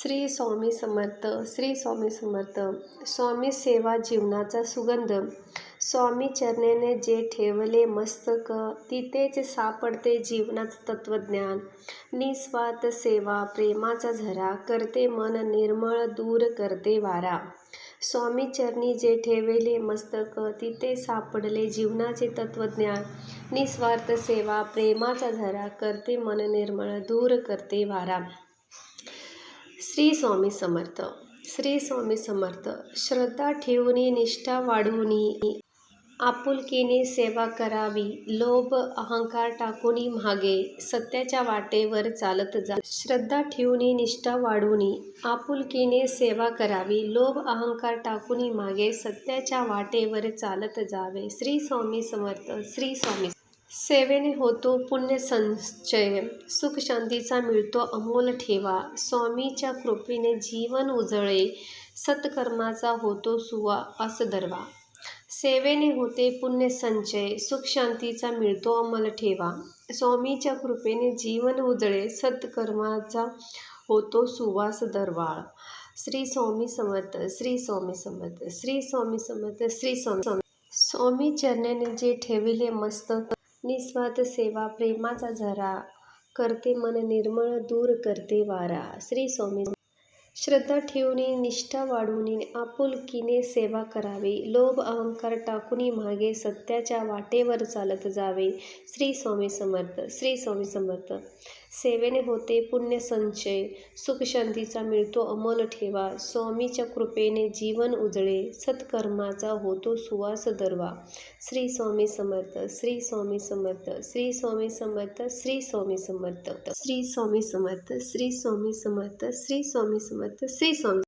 श्री स्वामी समर्थ. श्री स्वामी समर्थ. स्वामी सेवा जीवनाचा सुगंध. स्वामी चरणेने जे ठेवले मस्तक, तिथेच सापडते जीवनाचं तत्वज्ञान. निस्वार्थ सेवा प्रेमाचा झरा, करते मन निर्मळ, दूर करते वारा. स्वामी चरणी जे ठेवले मस्तक, तिथे सापडले जीवनाचे तत्वज्ञान. निस्वार्थ सेवा प्रेमाचा झरा, करते मन निर्मळ, दूर करते वारा. श्री स्वामी समर्थ. श्री स्वामी समर्थ. श्रद्धा ठेवूनी, निष्ठा वाढवूनी, आपुलकीने सेवा करावी. लोभ अहंकार टाकूनी मागे, सत्याच्या वाटेवर चालत जा. श्रद्धा ठेवूनी, निष्ठा वाढवूनी, आपुलकीने सेवा करावी. लोभ अहंकार टाकूनी मागे, सत्याच्या वाटेवर चालत जावे. श्री स्वामी समर्थ. श्री स्वामी. सेवेने होतो पुण्य संचय, सुख शांतीचा मिळतो अमोल ठेवा. स्वामीच्या कृपेने जीवन उजळे, सत्कर्माचा होतो सुवास दरवा. सेवेने होते पुण्य संचय, सुख शांतीचा मिळतो अमोल ठेवा. स्वामीच्या कृपेने जीवन उजळे, सत्कर्माचा होतो सुवास दरवाळ. श्री स्वामी समर्थ. श्री स्वामी समर्थ. श्री स्वामी समर्थ. श्री स्वामी. स्वामी चरणेने जे ठेविले मस्तक, निस्वार्थ सेवा प्रेमाचा झरा, करते मन निर्मळ, दूर करते वारा. श्री स्वामी. श्रद्धा ठेवूनी, निष्ठा वाढवूनी, आपुलकीने सेवा करावी. लोभ अहंकार टाकूनी मागे, सत्याच्या वाटेवर चालत जावे. श्री स्वामी समर्थ. श्री स्वामी समर्थ. सेवेने होते पुण्य संचय, सुख शांतीचा मिळतो अमोल ठेवा. स्वामीच्या कृपेने जीवन उजळे, सत्कर्माचा होतो सुवास दरवा. श्री स्वामी समर्थ. श्री स्वामी समर्थ. श्री स्वामी समर्थ. श्री स्वामी समर्थ. श्री स्वामी समर्थ. श्री स्वामी समर्थ. श्री स्वामी समर्थ. श्री स्वामी.